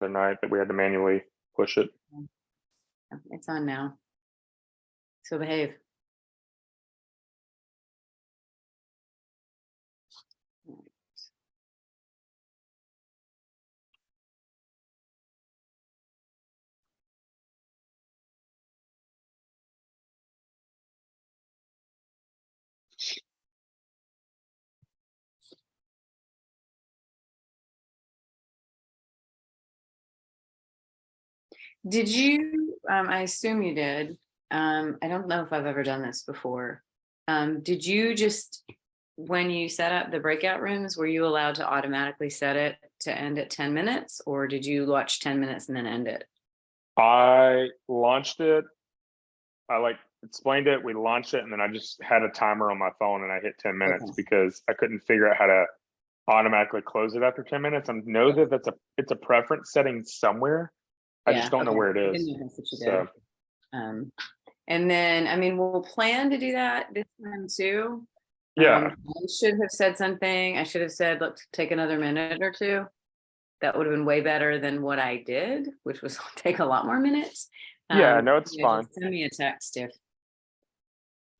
the night that we had to manually push it. It's on now. So behave. Did you, I assume you did. I don't know if I've ever done this before. Did you just, when you set up the breakout rooms, were you allowed to automatically set it to end at 10 minutes, or did you watch 10 minutes and then end it? I launched it. I like explained it. We launched it, and then I just had a timer on my phone, and I hit 10 minutes Okay. because I couldn't figure out how to automatically close it after 10 minutes. I know that it's a preference setting somewhere. I just don't know where it I is. didn't know that's what you So did. And then, I mean, we'll plan to do that this time too. yeah, I should have said something. I should have said, let's take another minute or two. That would have been way better than what I did, which was take a lot more minutes. yeah, no, it's Yeah, fine. just send me a text if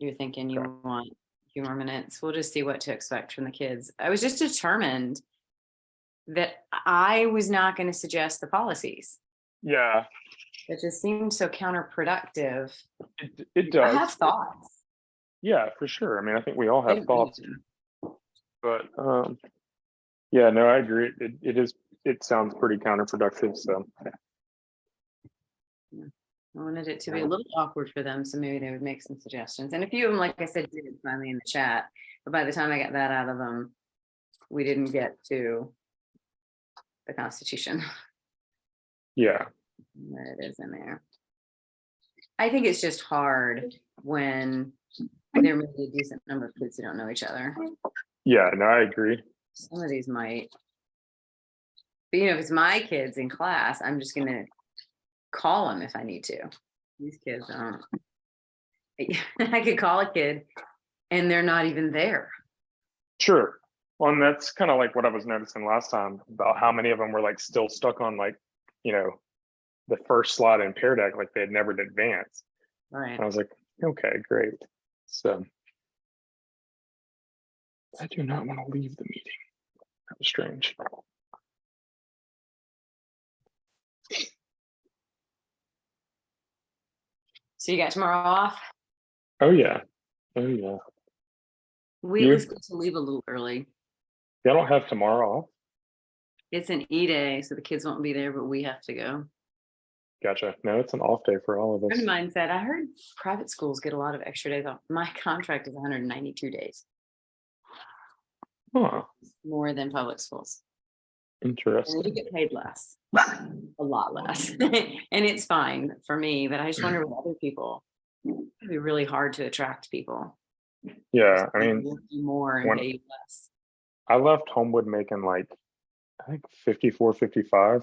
you're thinking you Okay. want a few more minutes. We'll just see what to expect from the kids. I was just determined that I was not going to suggest the policies. Yeah, It just seemed so counterproductive. it I does. have thoughts. Yeah, for sure. I mean, I think we all I have didn't read thoughts, them. but yeah, no, I agree. It sounds pretty counterproductive. So I wanted it to be a little awkward for them, so maybe they would make some suggestions. And a few of them, like I said, did finally in the chat. But by the time I got that out of them, we didn't get to the Constitution. yeah, There it is in there. I think it's just hard when there may be a decent number of kids who don't know each other. yeah, no, I agree. Some of these might. But if it's my kids in class, I'm just gonna call them if I need to. These kids aren't. I could call a kid and they're not even there. Sure. Well, and that's kind of like what I was noticing last time about how many of them were like still stuck on like, the first slot in Pear Deck, like they had never advanced. Right. And I was like, okay, great. So I do not want to leave the meeting. That was strange. So you got tomorrow off? Oh yeah. Oh yeah. We at least get to leave a little early. Y'all don't have tomorrow off? It's an E-Day, so the kids won't be there, but we have to go. Gotcha. No, it's an off day for all of A us. friend of mine said, I heard private schools get a lot of extra days off. My contract is 192 days. Huh. More than public schools. Interesting. And you get paid less. A lot less. And it's fine for me, but I just wonder with other people, it'd be really hard to attract people. Yeah, I mean, more and pay you less. I left Homewood making like, I think 54, 55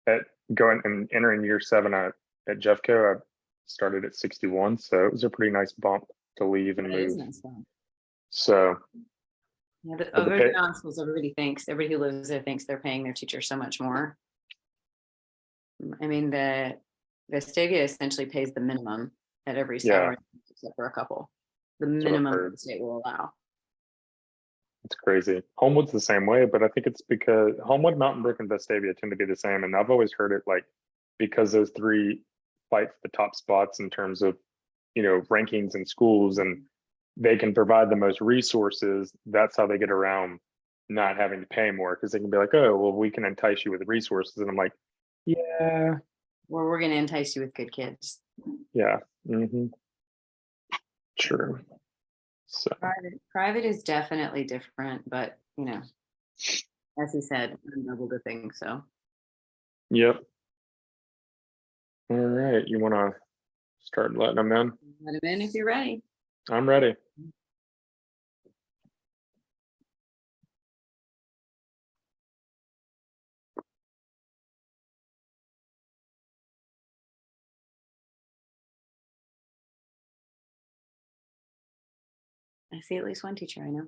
at going and entering year 7 at Jeffco. I started at 61, so it was a pretty nice bump to leave and move. Nice. So yeah, but over the non-schools, everybody who lives there thinks they're paying their teachers so much more. I mean, the Vestavia essentially pays the minimum at every salary, except for a couple. The minimum the state will allow. It's crazy. Homewood's the same way, but I think it's because Homewood, Mountain Brook, and Vestavia tend to be the same. And I've always heard it like because those three fight for the top spots in terms of, rankings in schools, and they can provide the most resources. That's how they get around not having to pay more, because they can be like, oh, well, we can entice you with resources. And I'm like, yeah. Well, we're going to entice you with good kids. Yeah. True. So private is definitely different, but as he said, double good thing. So yep. All right, you want to start letting them in? Let them in if you're ready. I'm ready. I see at least one teacher I know.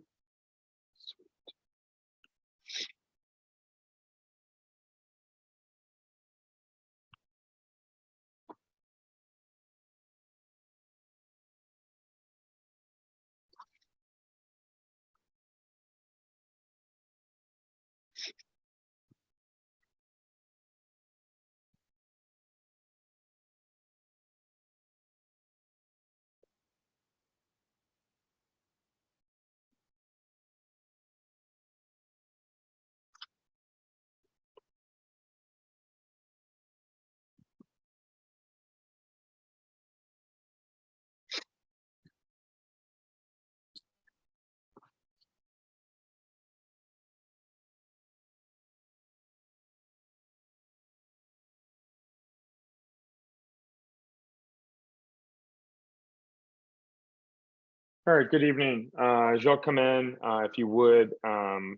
All right, good evening. As y'all come in, if you would,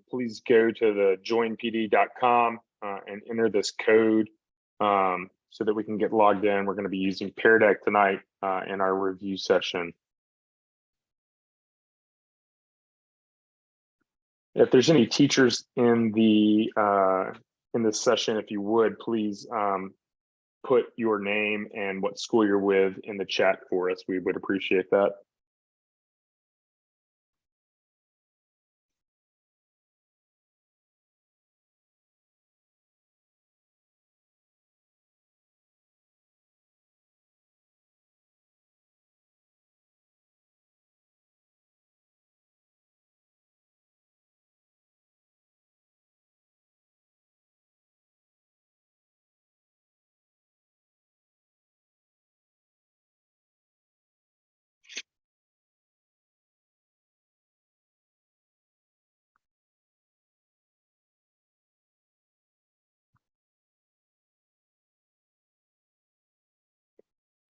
please go to the joinpd.com and enter this code so that we can get logged in. We're going to be using Pear Deck tonight in our review session. If there's any teachers in this session, if you would, please put your name and what school you're with in the chat for us. We would appreciate that.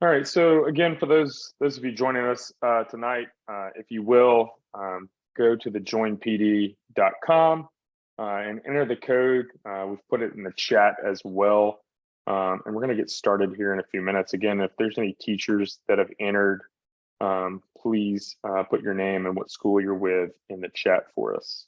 All right, so again, for those of you joining us tonight, if you will, go to the joinpd.com and enter the code. We've put it in the chat as well. And we're going to get started here in a few minutes. Again, if there's any teachers that have entered, please put your name and what school you're with in the chat for us.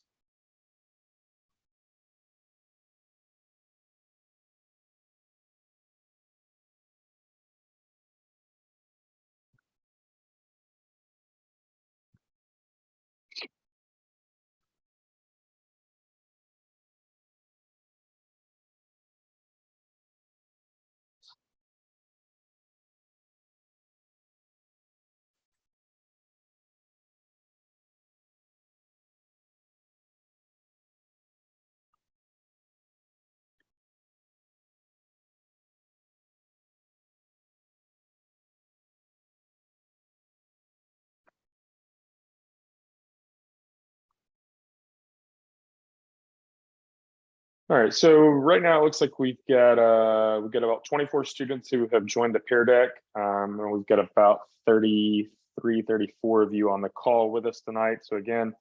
All right, so right now it looks like we've got about 24 students who have joined the Pear Deck, and we've got about 33, 34 of you on the call with us tonight. So again,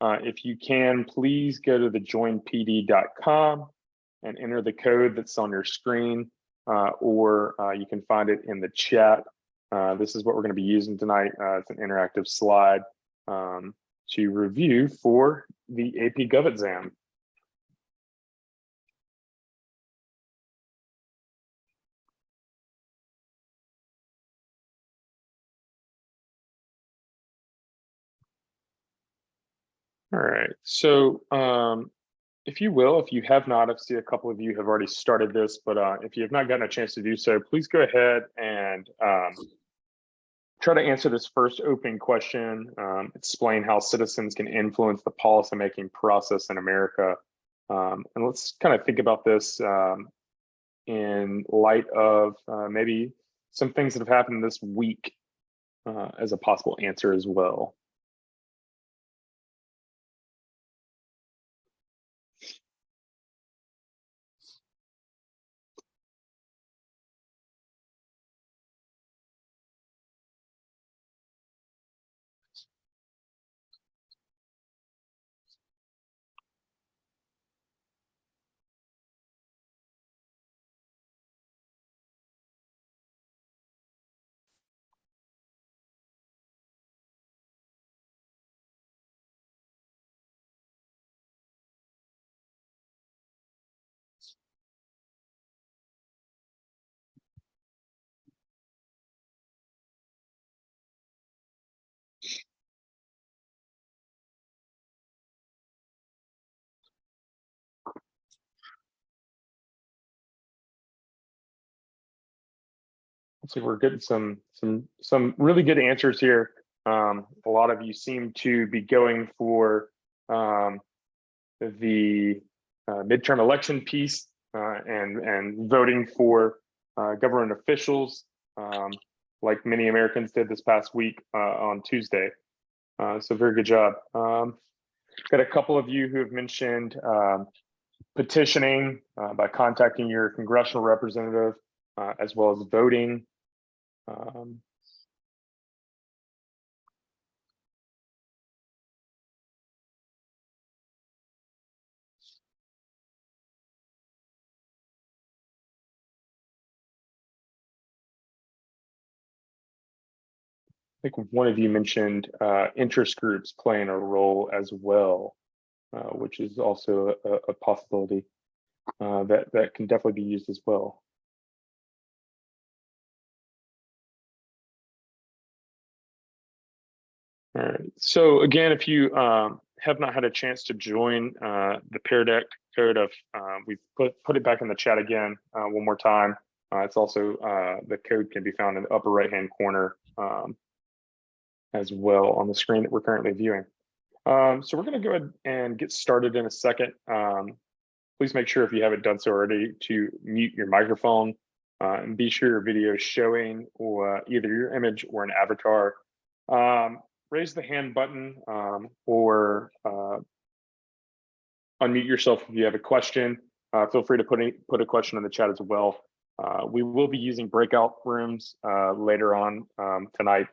if you can, please go to the joinpd.com and enter the code that's on your screen, or you can find it in the chat. This is what we're going to be using tonight. It's an interactive slide to review for the AP Gov exam. All right, so if you will, if you have not, I see a couple of you have already started this, but if you have not gotten a chance to do so, please go ahead and try to answer this first open question, explain how citizens can influence the policymaking process in America. And let's kind of think about this in light of maybe some things that have happened this week as a possible answer as well. So we're getting some really good answers here. A lot of you seem to be going for the midterm election piece and voting for government officials, like many Americans did this past week on Tuesday. So very good job. Got a couple of you who have mentioned petitioning by contacting your congressional representative, as well as voting. think one of you mentioned interest groups playing a role as well, which is also a possibility that can definitely be used as well. All right. So again, if you have not had a chance to join the Pear Deck code of, we've put it back in the chat again one more time. It's also the code can be found in the upper right hand corner as well on the screen that we're currently viewing. So we're going to go ahead and get started in a second. Please make sure if you haven't done so already to mute your microphone and be sure your video is showing or either your image or an avatar. Raise the hand button or unmute yourself if you have a question. Feel free to put a question in the chat as well. We will be using breakout rooms later on tonight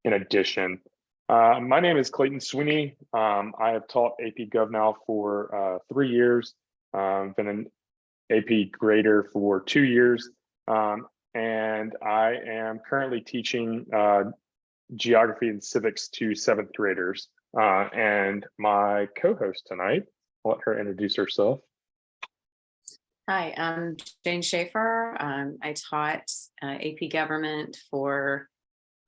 in addition. My name is Clayton Sweeney. I have taught AP Gov now for 3 years. Been an AP grader for 2 years. And I am currently teaching geography and civics to 7th graders. And my co-host tonight, I'll let her introduce herself. Hi, I'm Jane Schaefer. I taught AP Government for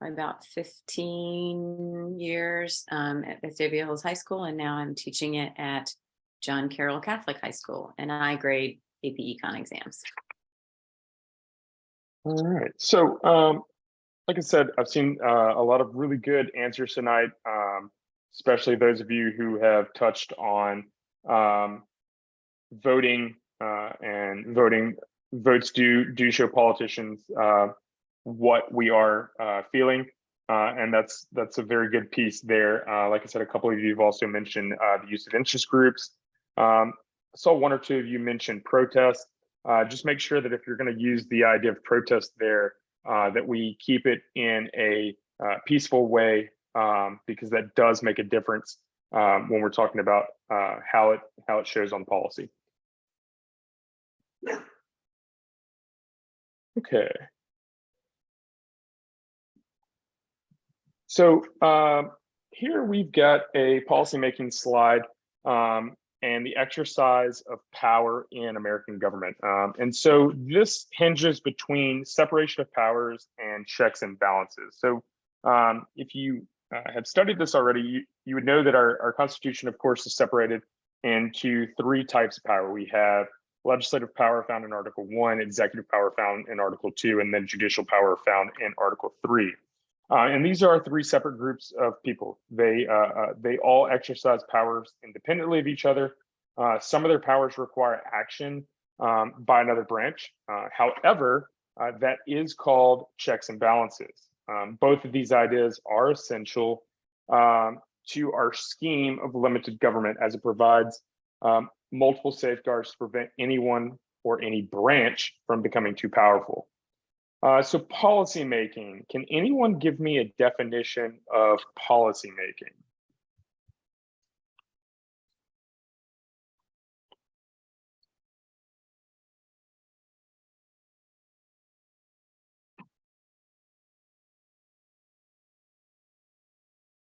about 15 years at Vestavia Hills High School, and now I'm teaching it at John Carroll Catholic High School, and I grade AP Econ exams. All right, so like I said, I've seen a lot of really good answers tonight, especially those of you who have touched on voting and votes do show politicians what we are feeling, and that's a very good piece there. Like I said, a couple of you have also mentioned the use of interest groups. I saw one or two of you mention protest. Just make sure that if you're going to use the idea of protest there, that we keep it in a peaceful way, because that does make a difference when we're talking about how it shows on policy. Okay. So here we've got a policymaking slide and the exercise of power in American government. And so this hinges between separation of powers and checks and balances. So if you have studied this already, you would know that our Constitution, of course, is separated into 3 types of power. We have legislative power found in Article 1, executive power found in Article 2, and then judicial power found in Article 3. And these are 3 separate groups of people. They all exercise powers independently of each other. Some of their powers require action by another branch. However, that is called checks and balances. Both of these ideas are essential to our scheme of limited government, as it provides multiple safeguards to prevent anyone or any branch from becoming too powerful. So policy making, can anyone give me a definition of policy making?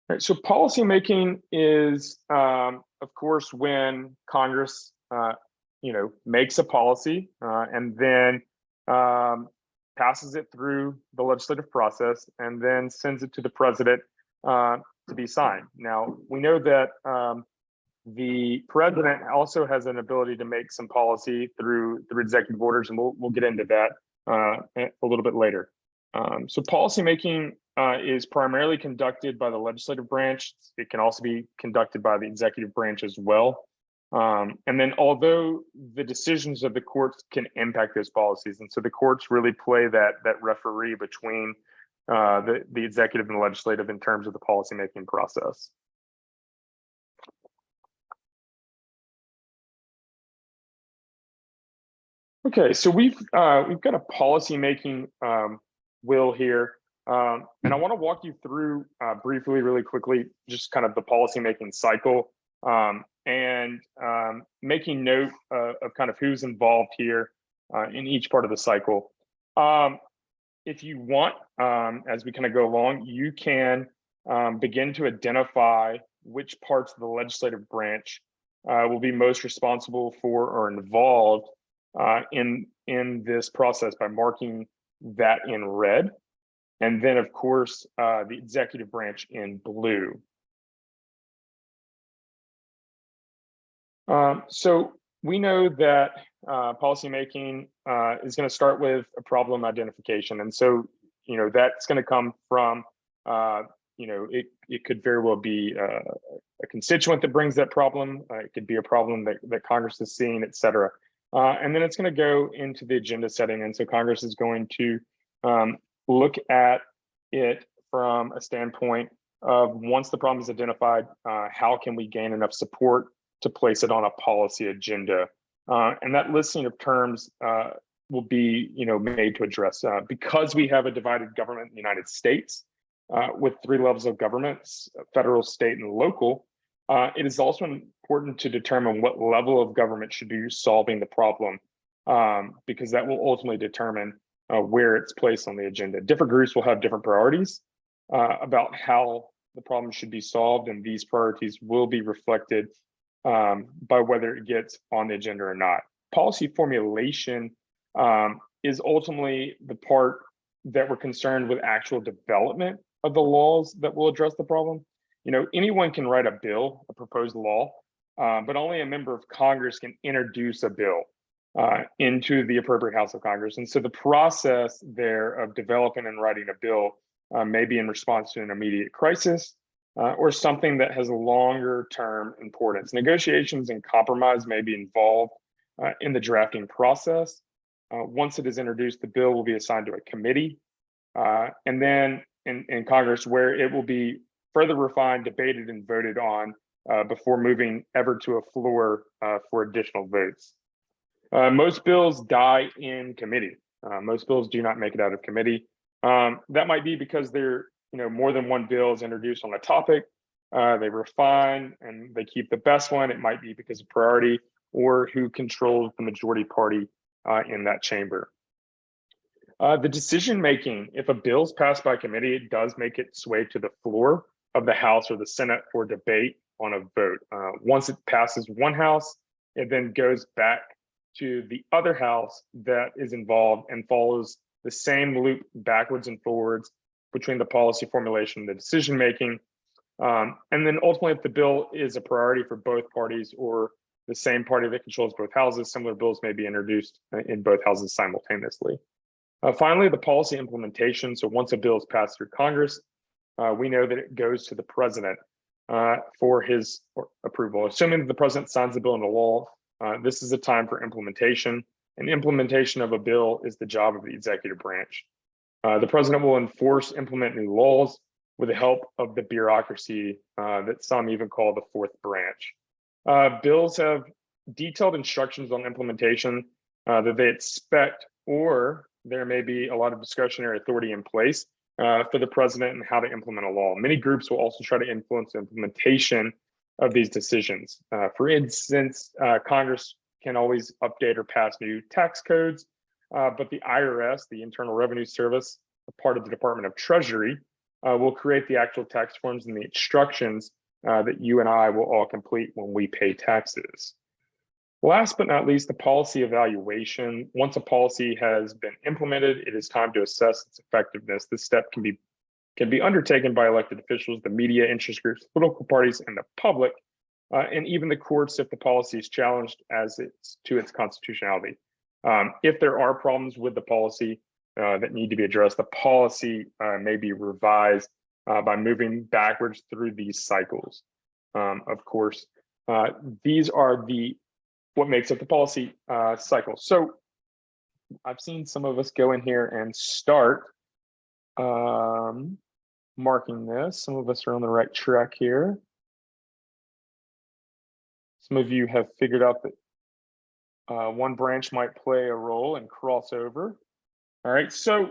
Right, so policy making is, of course, when Congress, makes a policy and then passes it through the legislative process and then sends it to the president to be signed. Now, we know that the president also has an ability to make some policy through executive orders, and we'll get into that a little bit later. So policymaking is primarily conducted by the legislative branch. It can also be conducted by the executive branch as well. And then although the decisions of the courts can impact those policies, and so the courts really play that referee between the executive and the legislative in terms of the policymaking process. Okay, so we've got a policymaking wheel here, and I want to walk you through briefly, really quickly, just kind of the policymaking cycle. And making note of kind of who's involved here in each part of the cycle. if you want, as we kind of go along, you can begin to identify which parts of the legislative branch will be most responsible for or involved in this process by marking that in red. And then, of course, the executive branch in blue. So we know that policymaking is going to start with a problem identification. And so, that's going to come from, it could very well be a constituent that brings that problem. It could be a problem that Congress is seeing, et cetera. And then it's going to go into the agenda setting. And so Congress is going to look at it from a standpoint of, once the problem is identified, how can we gain enough support to place it on a policy agenda? And that listing of terms will be, made to address, because we have a divided government in the United States with 3 levels of governments, federal, state, and local. It is also important to determine what level of government should be solving the problem, because that will ultimately determine where it's placed on the agenda. Different groups will have different priorities about how the problem should be solved, and these priorities will be reflected by whether it gets on the agenda or not. Policy formulation is ultimately the part that we're concerned with actual development of the laws that will address the problem. Anyone can write a bill, a proposed law, but only a member of Congress can introduce a bill into the appropriate House of Congress. And so the process there of developing and writing a bill may be in response to an immediate crisis or something that has longer term importance. Negotiations and compromise may be involved in the drafting process. Once it is introduced, the bill will be assigned to a committee, and then in Congress, where it will be further refined, debated, and voted on before moving ever to a floor for additional votes. Most bills die in committee. Most bills do not make it out of committee. That might be because there, more than one bill is introduced on a topic. They refine and they keep the best one. It might be because of priority or who controls the majority party in that chamber. The decision making, if a bill is passed by committee, it does make its way to the floor of the House or the Senate for debate on a vote. Once it passes one House, it then goes back to the other House that is involved and follows the same loop backwards and forwards between the policy formulation and the decision making. And then ultimately, if the bill is a priority for both parties or the same party that controls both houses, similar bills may be introduced in both houses simultaneously. Finally, the policy implementation. So once a bill is passed through Congress, we know that it goes to the president for his approval. Assuming that the president signs the bill into law, this is a time for implementation. And implementation of a bill is the job of the executive branch. The president will implement new laws with the help of the bureaucracy that some even call the fourth branch. Bills have detailed instructions on implementation that they expect, or there may be a lot of discretionary authority in place for the president and how to implement a law. Many groups will also try to influence the implementation of these decisions. For instance, Congress can always update or pass new tax codes, but the IRS, the Internal Revenue Service, a part of the Department of Treasury, will create the actual tax forms and the instructions that you and I will all complete when we pay taxes. Last but not least, the policy evaluation. Once a policy has been implemented, it is time to assess its effectiveness. This step can be undertaken by elected officials, the media, interest groups, political parties, and the public, and even the courts if the policy is challenged as to its constitutionality. If there are problems with the policy that need to be addressed, the policy may be revised by moving backwards through these cycles. Of course, these are what makes up the policy cycle. So I've seen some of us go in here and start marking this. Some of us are on the right track here. Some of you have figured out that one branch might play a role and cross over. All right, so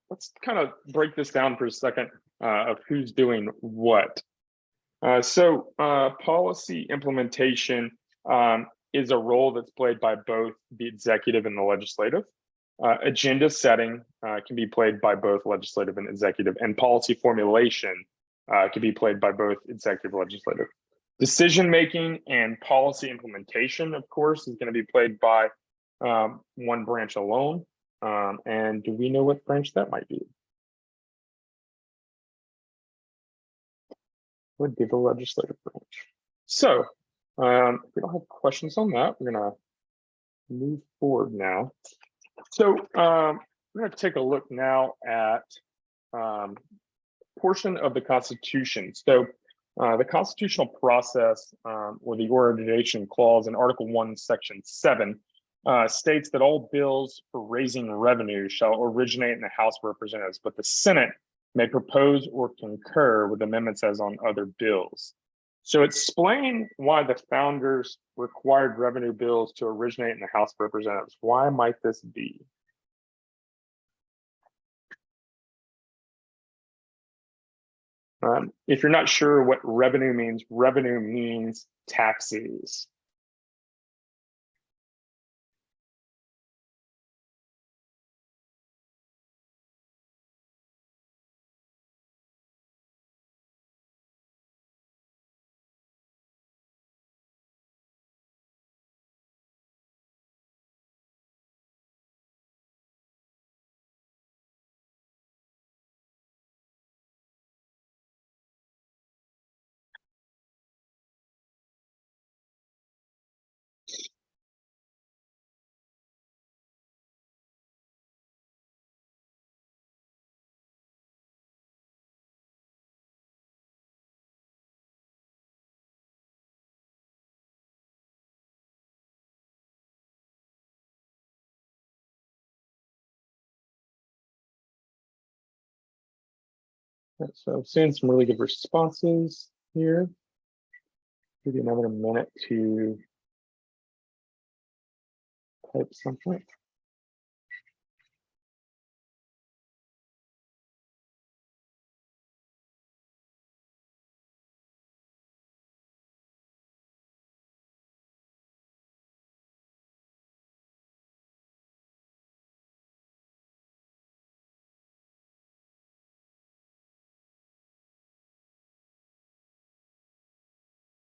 let's kind of break this down for a second of who's doing what. Policy implementation is a role that's played by both the executive and the legislative. Agenda setting can be played by both legislative and executive, and policy formulation can be played by both executive and legislative. Decision making and policy implementation, of course, is going to be played by one branch alone. And do we know what branch that might be? Would be the legislative branch. So if we don't have questions on that, we're going to move forward now. So we're going to take a look now at portion of the Constitution. So the constitutional process, or the Ordination Clause in Article 1, Section 7, states that all bills for raising revenue shall originate in the House of Representatives, but the Senate may propose or concur with amendments as on other bills. So explain why the founders required revenue bills to originate in the House of Representatives. Why might this be? If you're not sure what revenue means taxes. So I'm seeing some really good responses here. Give you another minute to type something.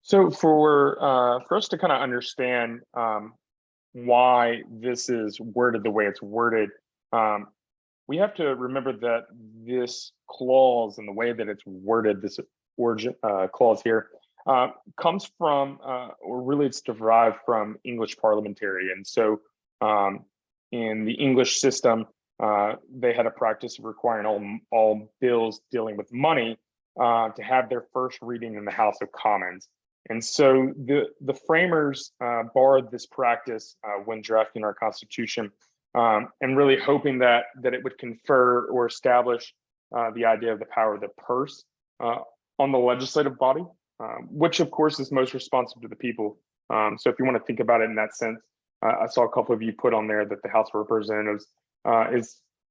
So for us to kind of understand why this is worded the way it's worded, we have to remember that this clause and the way that it's worded, this origin clause here, comes from, or really it's derived from English parliamentary. And so in the English system, they had a practice of requiring all bills dealing with money to have their first reading in the House of Commons. And so the framers borrowed this practice when drafting our Constitution, and really hoping that it would confer or establish the idea of the power of the purse on the legislative body, which of course is most responsive to the people. So if you want to think about it in that sense, I saw a couple of you put on there that the House of Representatives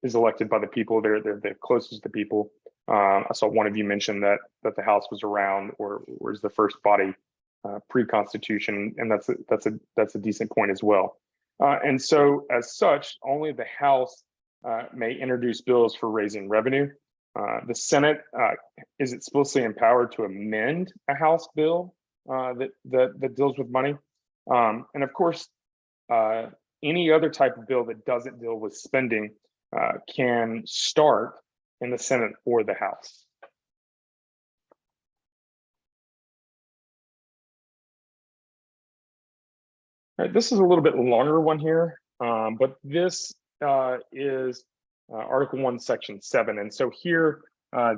is elected by the people. They're the closest to people. I saw one of you mention that the House was around or was the first body pre-Constitution, and that's a decent point as well. And so, as such, only the House may introduce bills for raising revenue. The Senate is explicitly empowered to amend a House bill that deals with money, and of course, any other type of bill that doesn't deal with spending can start in the Senate or the House. All right, this is a little bit longer one here, but this is Article 1, Section 7. And so here,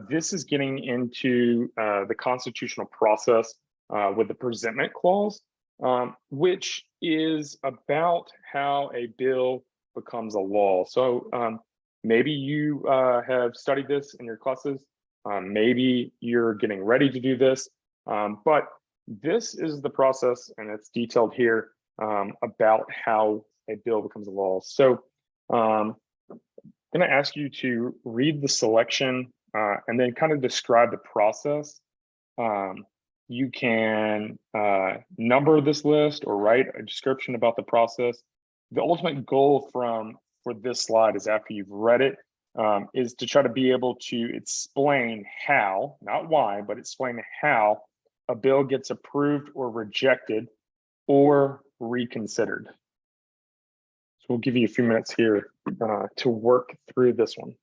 this is getting into the constitutional process with the presentment clause, which is about how a bill becomes a law. So maybe you have studied this in your classes. Maybe you're getting ready to do this, but this is the process, and it's detailed here about how a bill becomes a law. So I'm going to ask you to read the selection and then kind of describe the process. You can number this list or write a description about the process. The ultimate goal from for this slide is after you've read it, is to try to be able to explain how, not why, but explain how a bill gets approved or rejected or reconsidered. So we'll give you a few minutes here to work through this one.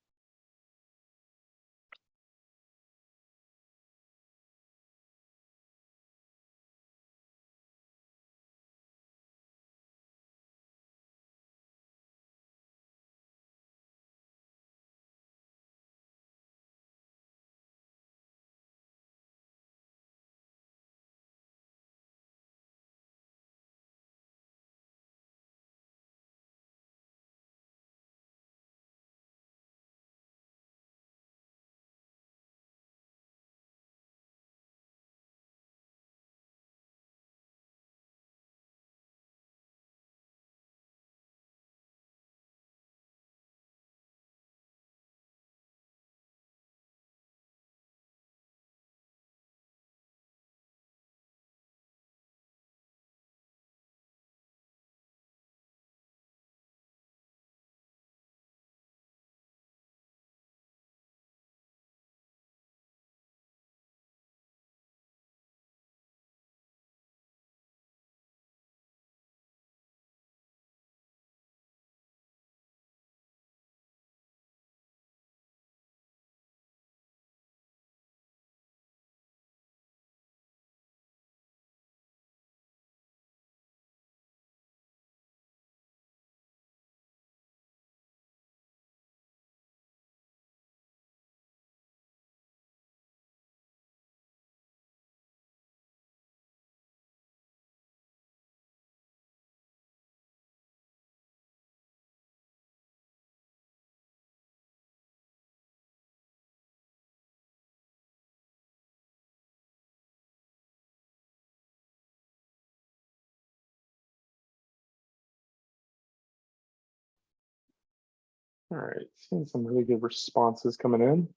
All right, seeing some really good responses coming in.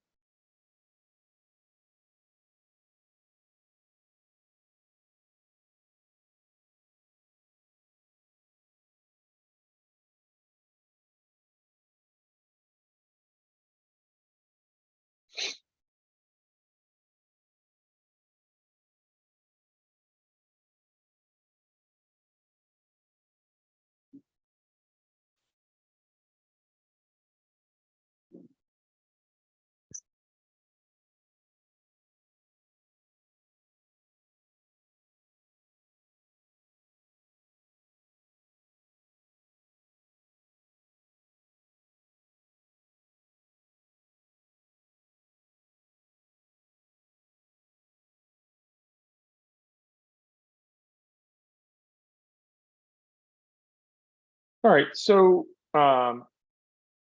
All right, so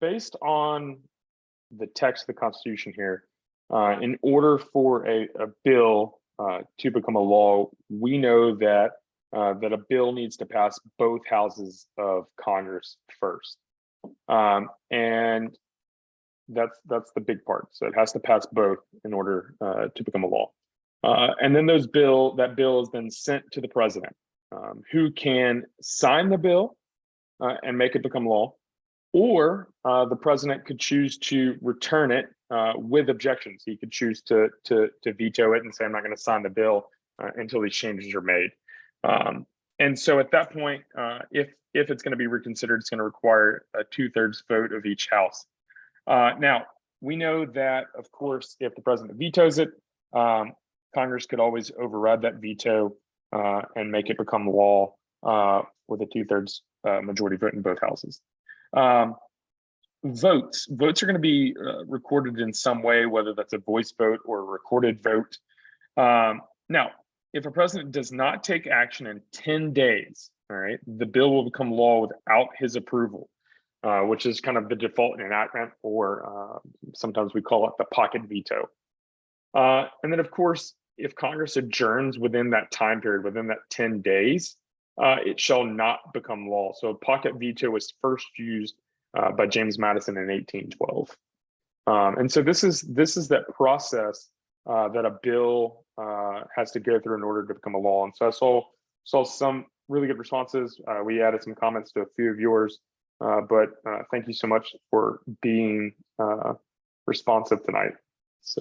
based on the text of the Constitution here, in order for a bill to become a law, we know that that a bill needs to pass both houses of Congress first, and that's the big part. So it has to pass both in order to become a law, and then that bill is then sent to the president, who can sign the bill and make it become law, or the president could choose to return it with objections. He could choose to veto it and say, I'm not going to sign the bill until these changes are made. And so at that point, if it's going to be reconsidered, it's going to require a 2/3 vote of each house. Now, we know that, of course, if the president vetoes it, Congress could always override that veto and make it become law with a 2/3 majority vote in both houses. Votes are going to be recorded in some way, whether that's a voice vote or a recorded vote. Now, if a president does not take action in 10 days, all right, the bill will become law without his approval, which is kind of the default enactment, or sometimes we call it the pocket veto. And then, of course, if Congress adjourns within that time period, within that 10 days, it shall not become law. So a pocket veto was first used by James Madison in 1812. And so this is that process that a bill has to go through in order to become a law. And so I saw some really good responses. We added some comments to a few of yours. But thank you so much for being responsive tonight. So,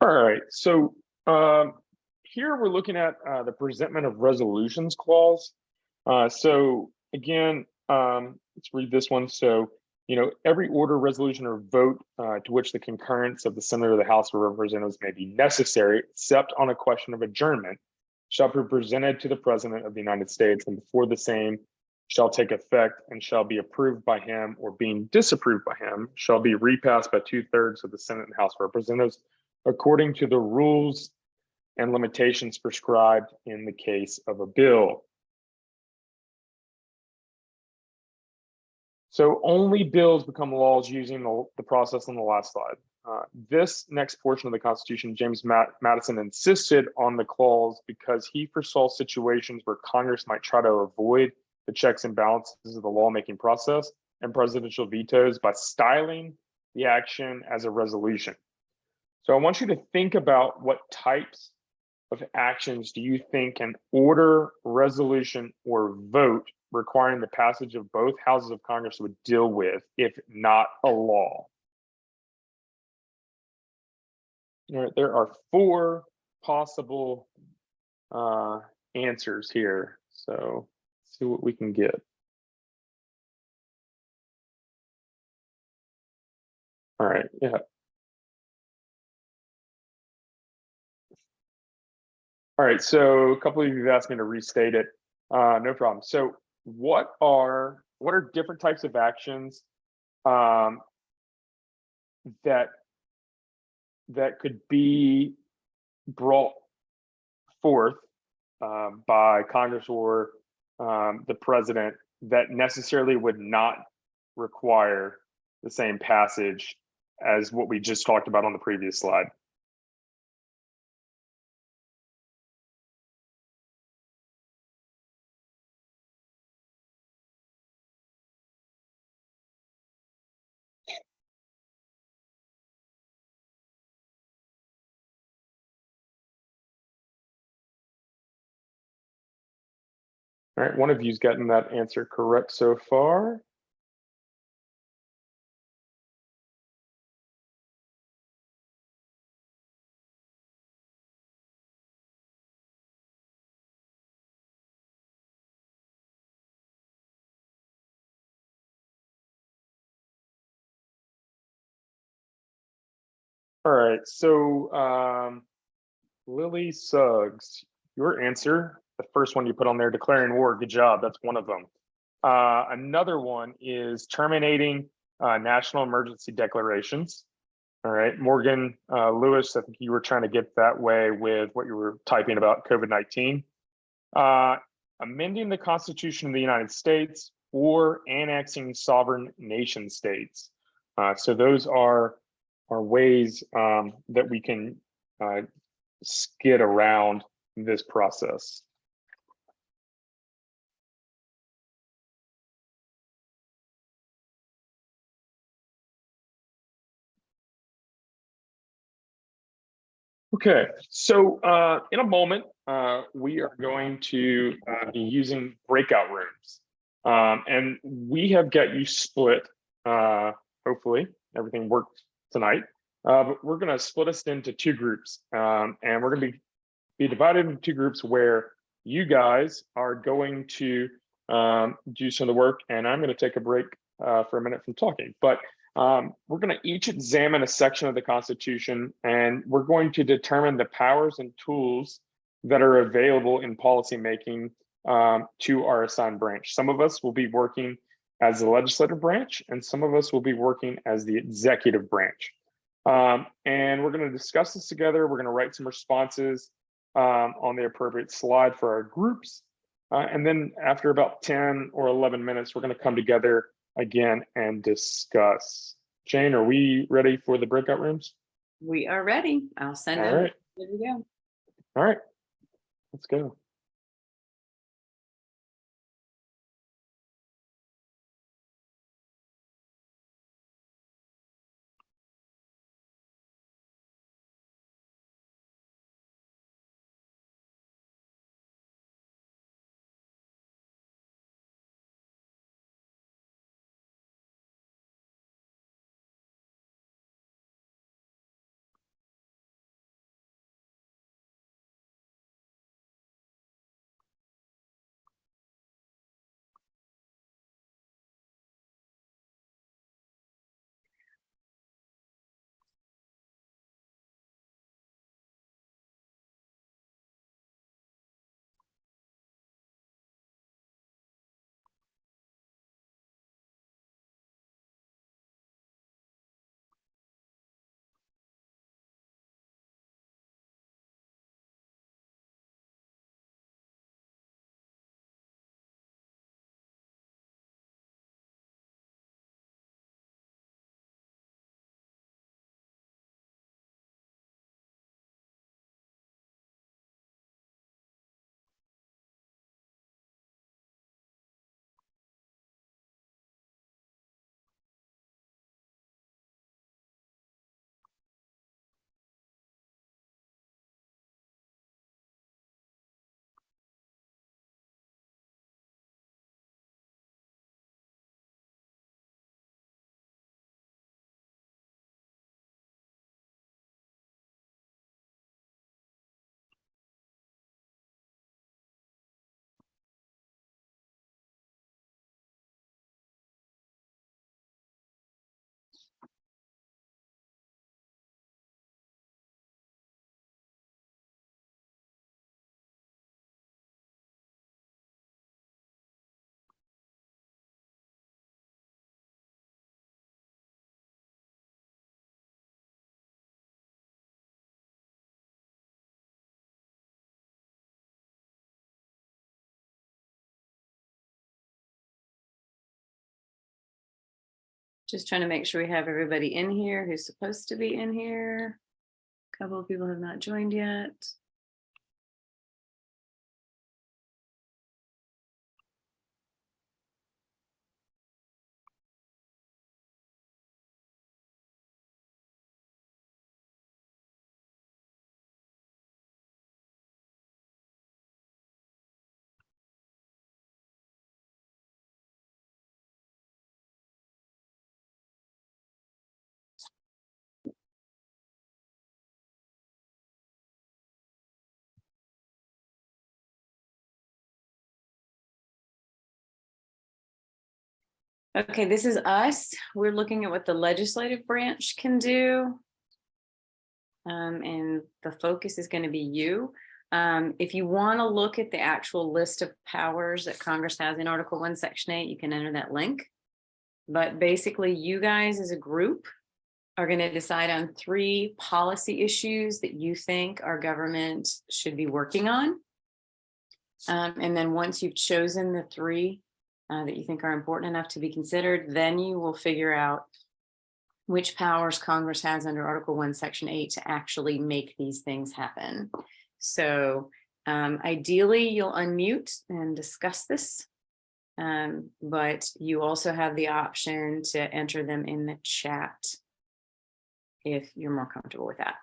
all right. So here we're looking at the presentment of resolutions clause. So again, let's read this one. So, every order, resolution, or vote to which the concurrence of the Senate or the House of Representatives may be necessary, except on a question of adjournment, shall be presented to the President of the United States, and before the same shall take effect and shall be approved by him, or being disapproved by him, shall be repassed by 2/3 of the Senate and House of Representatives, according to the rules and limitations prescribed in the case of a bill. So only bills become laws using the process on the last slide. This next portion of the Constitution, James Madison insisted on the clause because he foresaw situations where Congress might try to avoid the checks and balances of the lawmaking process and presidential vetoes by styling the action as a resolution. So I want you to think about what types of actions do you think an order, resolution, or vote requiring the passage of both houses of Congress would deal with, if not a law? All right, there are 4 possible answers here. So let's see what we can get. All right, yeah. All right, so a couple of you have asked me to restate it. No problem. So what are different types of actions that could be brought forth by Congress or the president that necessarily would not require the same passage as what we just talked about on the previous slide? All right, one of you's gotten that answer correct so far. All right, so Lily Suggs, your answer, the first one you put on there, declaring war, good job, that's one of them. Another one is terminating national emergency declarations. All right, Morgan Lewis, I think you were trying to get that way with what you were typing about COVID-19. Amending the Constitution of the United States or annexing sovereign nation states. So those are ways that we can skid around this process. Okay, so in a moment, we are going to be using breakout rooms. And we have got you split, hopefully everything worked tonight, but we're gonna split us into 2 groups. And we're gonna be divided into 2 groups where you guys are going to do some of the work, and I'm gonna take a break for a minute from talking. But we're going to each examine a section of the Constitution, and we're going to determine the powers and tools that are available in policymaking to our assigned branch. Some of us will be working as the legislative branch, and some of us will be working as the executive branch. And we're going to discuss this together. We're going to write some responses on the appropriate slide for our groups. And then after about 10 or 11 minutes, we're going to come together again and discuss. Jane, are we ready for the breakout rooms? We are ready. I'll send them. All right. There we go. All right, let's go. Just trying to make sure we have everybody in here who's supposed to be in here. A couple of people have not joined yet. Okay, this is us. We're looking at what the legislative branch can do. And the focus is going to be you. If you want to look at the actual list of powers that Congress has in Article 1, Section 8, you can enter that link. But basically, you guys as a group are going to decide on 3 policy issues that you think our government should be working on. And then once you've chosen the 3 that you think are important enough to be considered, then you will figure out which powers Congress has under Article 1, Section 8 to actually make these things happen. So ideally, you'll unmute and discuss this, but you also have the option to enter them in the chat if you're more comfortable with that.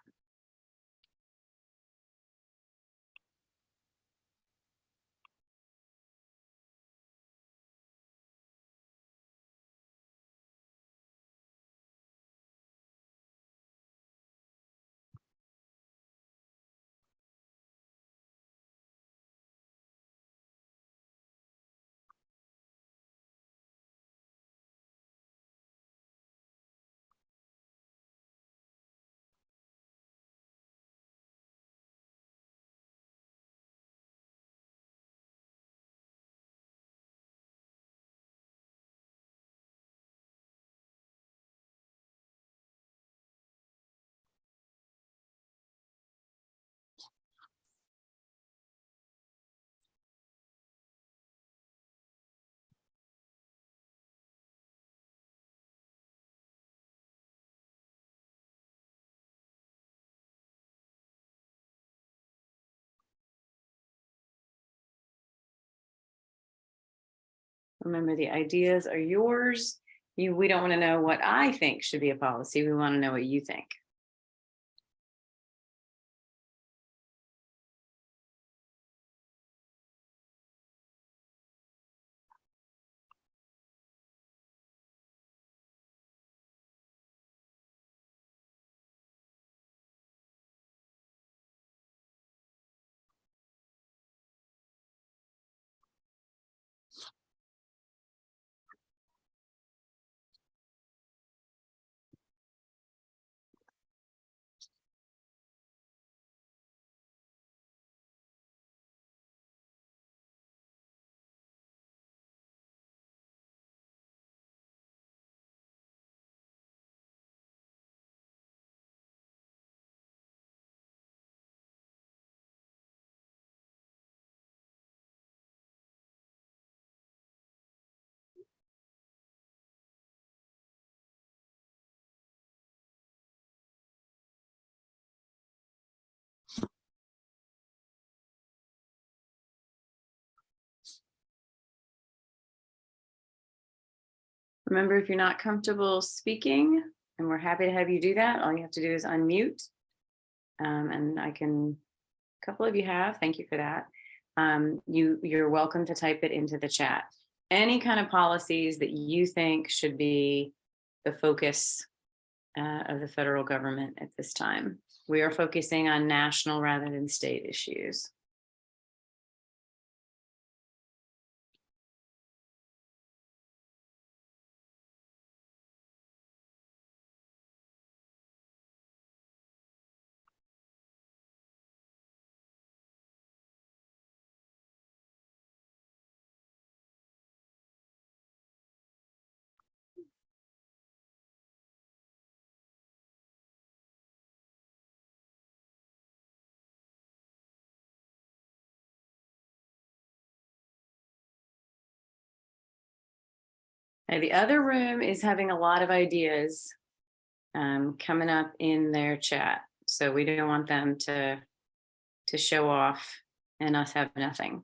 Remember, the ideas are yours. We don't want to know what I think should be a policy. We want to know what you think. Remember, if you're not comfortable speaking, and we're happy to have you do that, all you have to do is unmute. And a couple of you have, thank you for that. You're welcome to type it into the chat. Any kind of policies that you think should be the focus of the federal government at this time. We are focusing on national rather than state issues. Okay, the other room is having a lot of ideas coming up in their chat. So we don't want them to show off and us have nothing.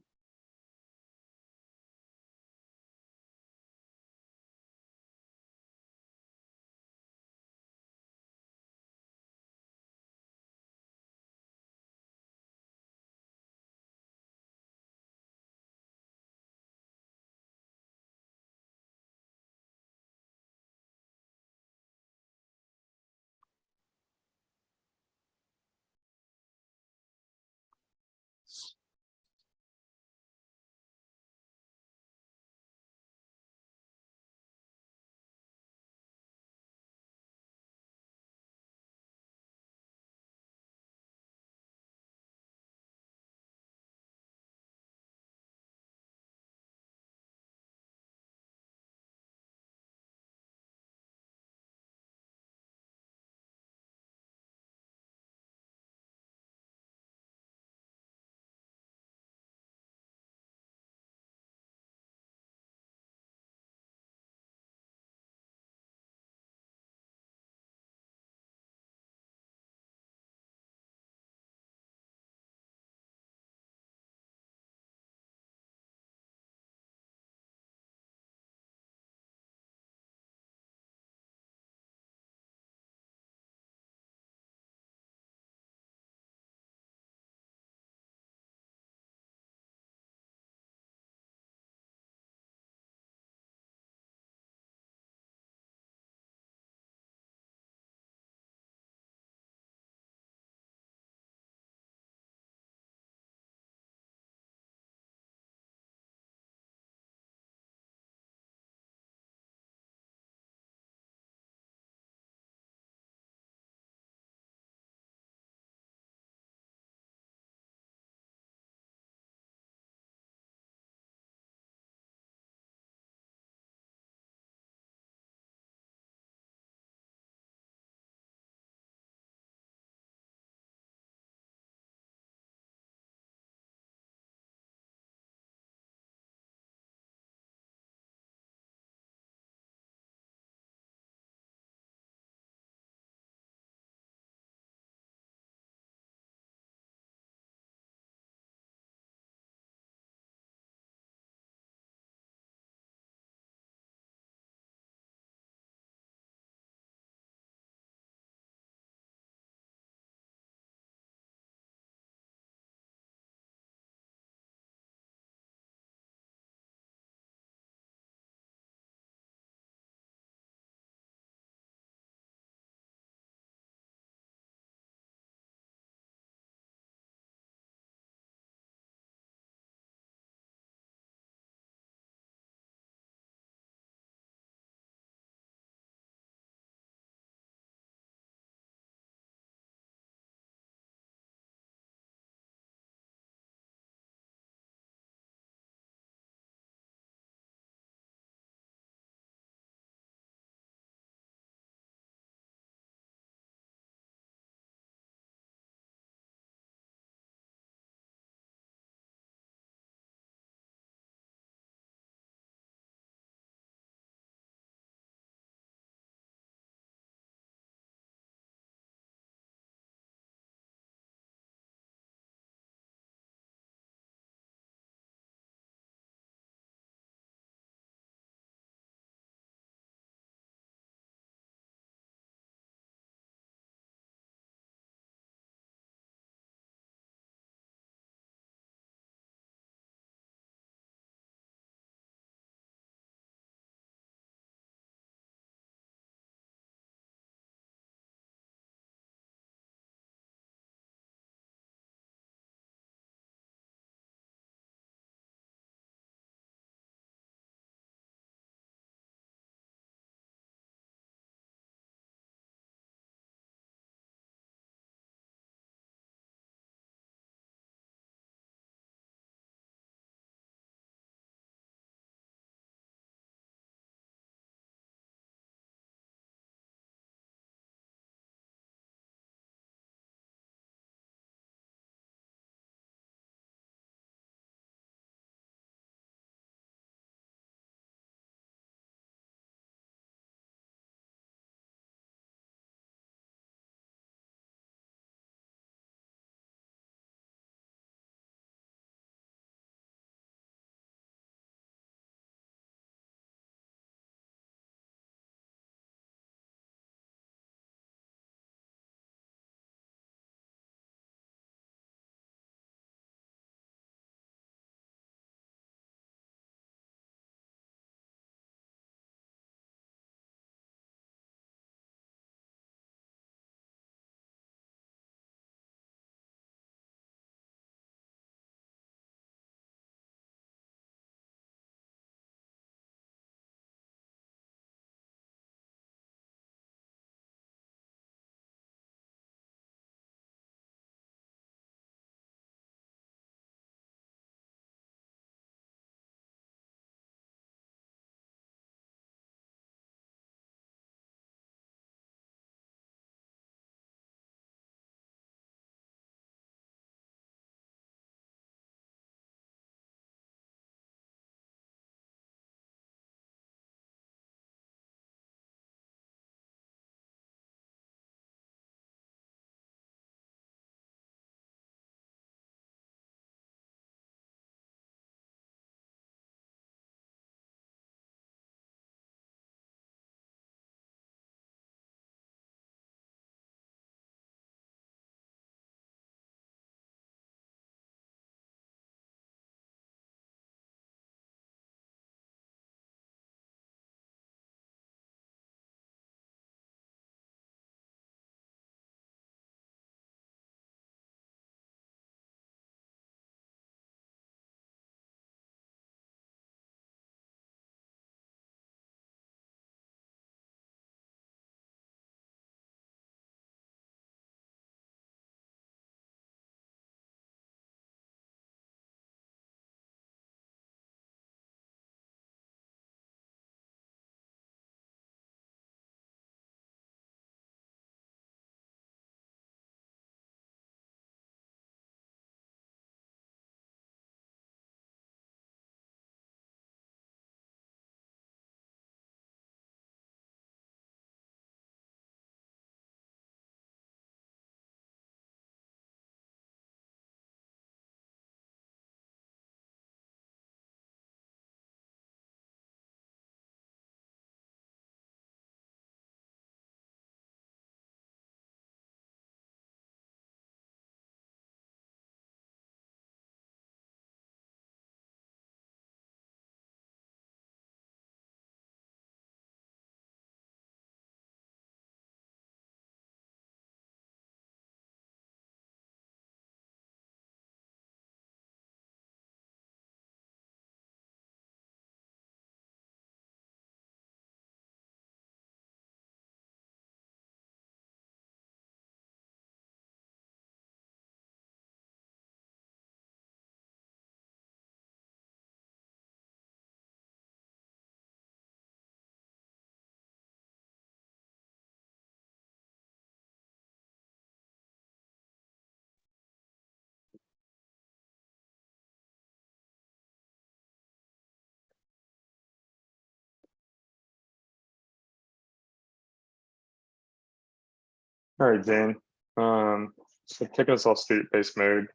All right, Zane. So taking us off state-based mode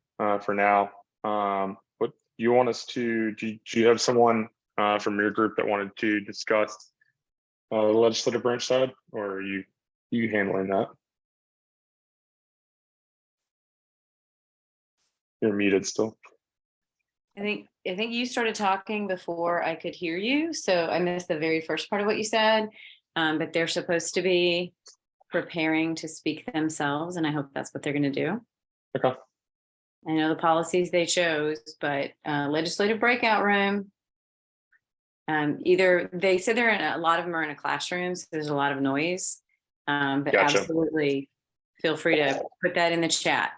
for now. What you want us to do you have someone from your group that wanted to discuss the legislative branch side, or are you handling that? You're muted still. I think you started talking before I could hear you, so I missed the very first part of what you said. But they're supposed to be preparing to speak themselves, and I hope that's what they're going to do. Okay. I know the policies they chose, but legislative breakout room. Either they said they're in a lot of them are in a classroom, so there's a lot of noise. But Gotcha. absolutely feel free to put that in the chat.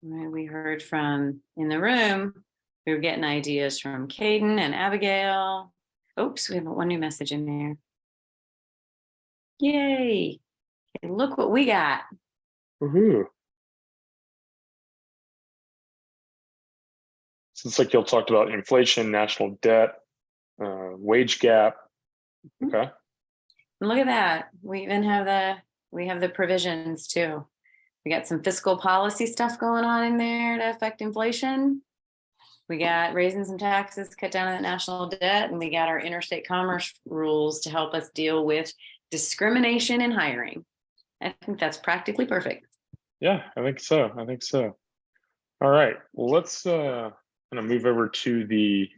Right, we heard from in the room, we were getting ideas from Caden and Abigail. Oops, we have one new message in there. Yay. Okay, look what we got. Woohoo. So it's like y'all talked about inflation, national debt, wage gap. Okay. And look at that. We even have the provisions too. We got some fiscal policy stuff going on in there to affect inflation. We got raising some taxes, cut down on that national debt, and we got our interstate commerce rules to help us deal with discrimination in hiring. I think that's practically perfect. Yeah, I think so. I think so. All right. Well, let's kind of move over to the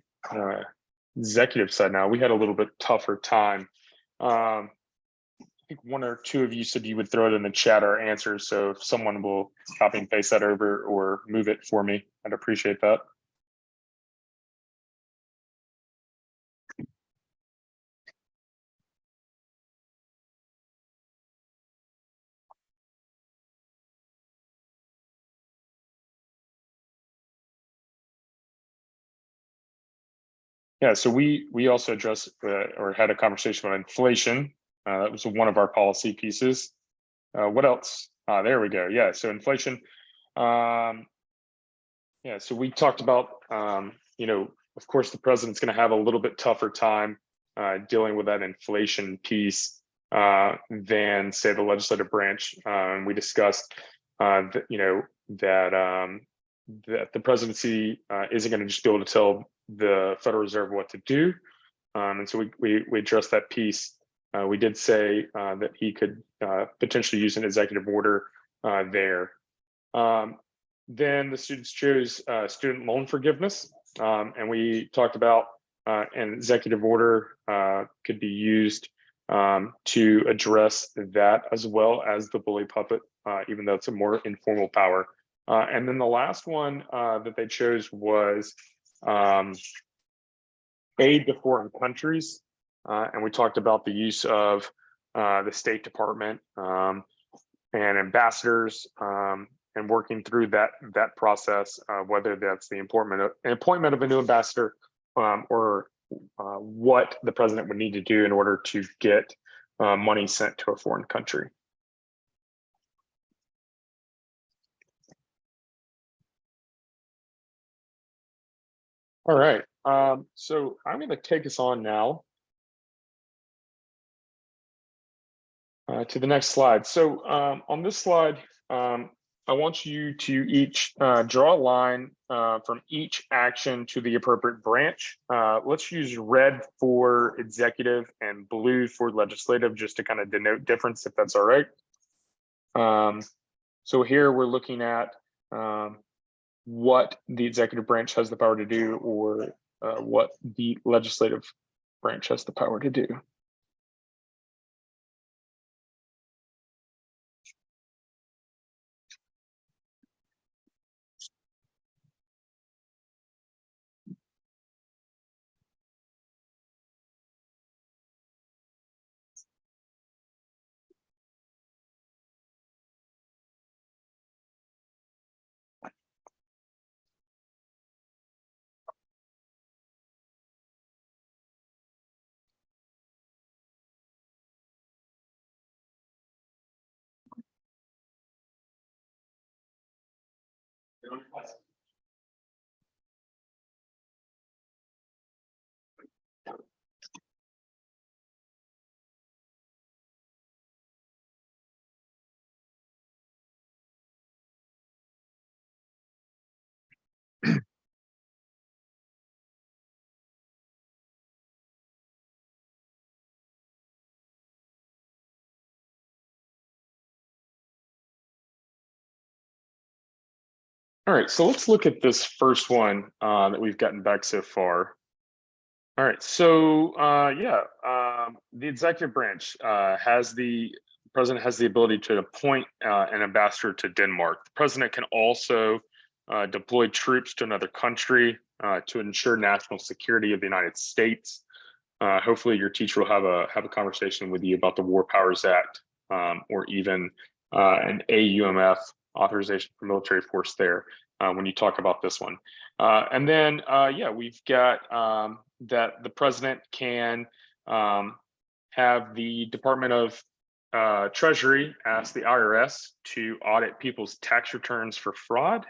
executive side now. We had a little bit tougher time. I think one or two of you said you would throw it in the chat or answers. So if someone will copy and paste that over or move it for me, I'd appreciate that. Yeah, so we also addressed or had a conversation about inflation. That was one of our policy pieces. What else? There we go. Yeah, so inflation. Yeah, so we talked about, of course, the president's going to have a little bit tougher time dealing with that inflation piece than, say, the legislative branch. We discussed, that, that the presidency isn't going to just be able to tell the Federal Reserve what to do. And so we addressed that piece. We did say that he could potentially use an executive order there. Then the students chose student loan forgiveness, and we talked about an executive order could be used to address that as well as the bully puppet, even though it's a more informal power. And then the last one that they chose was aid to foreign countries. And we talked about the use of the State Department and ambassadors and working through that process, whether that's the appointment of a new ambassador or what the president would need to do in order to get money sent to a foreign country. All right, so I'm going to take us on now to the next slide. So on this slide, I want you to each draw a line from each action to the appropriate branch. Let's use red for executive and blue for legislative, just to kind of denote difference, if that's all right. So here we're looking at what the executive branch has the power to do, or what the legislative branch has the power to do. All right, so let's look at this first one that we've gotten back so far. All right, so the executive branch has the president has the ability to appoint an ambassador to Denmark. The president can also deploy troops to another country to ensure national security of the United States. Hopefully, your teacher will have a conversation with you about the War Powers Act or even an AUMF authorization for military force there when you talk about this one. And then, we've got that the president can have the Department of Treasury ask the IRS to audit people's tax returns for fraud.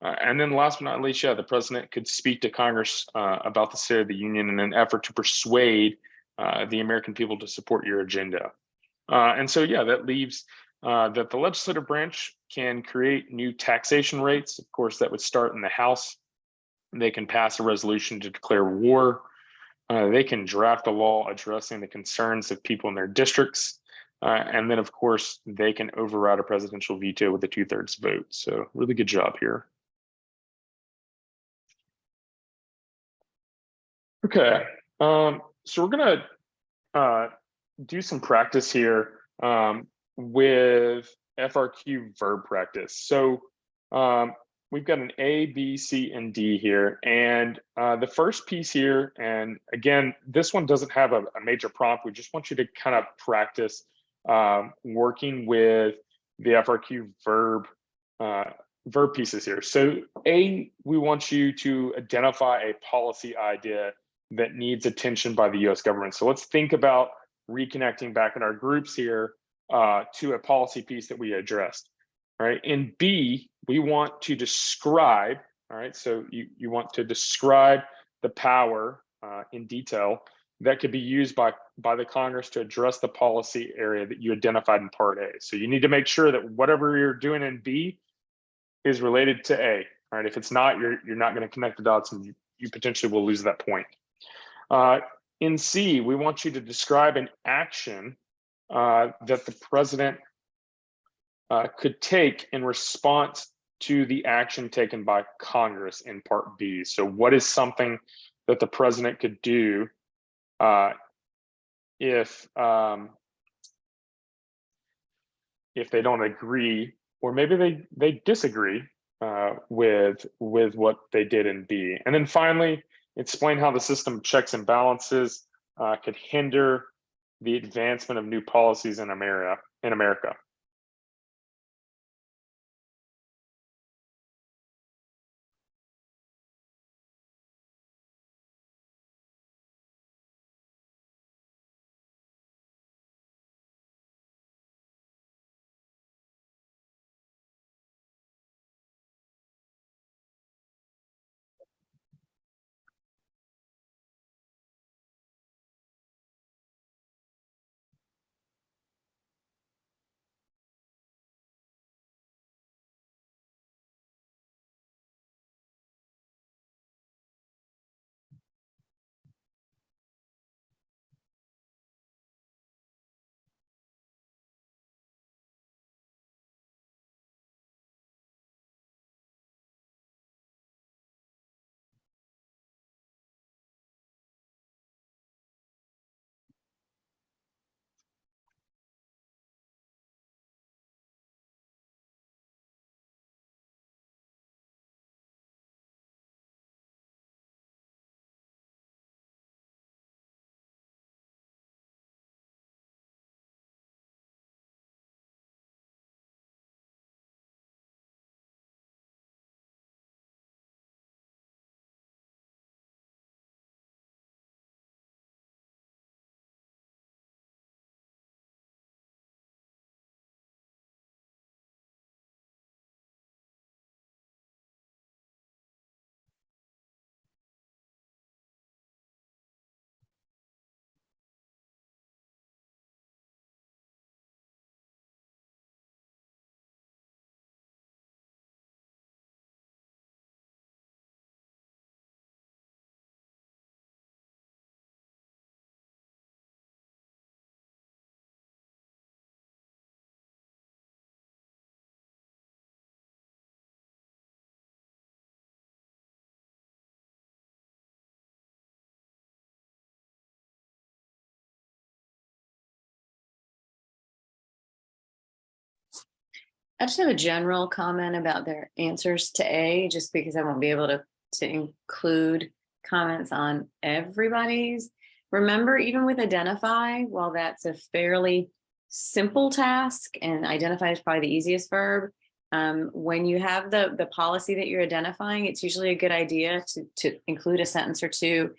And then last but not least, the president could speak to Congress about the State of the Union in an effort to persuade the American people to support your agenda. And so, that leaves that the legislative branch can create new taxation rates. Of course, that would start in the House. They can pass a resolution to declare war. They can draft a law addressing the concerns of people in their districts. And then, of course, they can override a presidential veto with a 2/3 vote. So really good job here. Okay, so we're gonna do some practice here with FRQ verb practice. So we've got an A, B, C, and D here. And the first piece here, and again, this one doesn't have a major prompt. We just want you to kind of practice working with the FRQ verb pieces here. So A, we want you to identify a policy idea that needs attention by the US government. So let's think about reconnecting back in our groups here to a policy piece that we addressed. All right. In B, we want to describe, all right, so you want to describe the power in detail that could be used by the Congress to address the policy area that you identified in Part A. So you need to make sure that whatever you're doing in B is related to A. All right. If it's not, you're not going to connect the dots and you potentially will lose that point. In C, we want you to describe an action that the president could take in response to the action taken by Congress in Part B. So what is something that the president could do if they don't agree, or maybe they disagree with what they did in B. And then finally, explain how the system of checks and balances could hinder the advancement of new policies in America. I just have a general comment about their answers to A, just because I won't be able to include comments on everybody's. Remember, even with identify, while that's a fairly simple task, and identify is probably the easiest verb, when you have the policy that you're identifying, it's usually a good idea to include a sentence or two,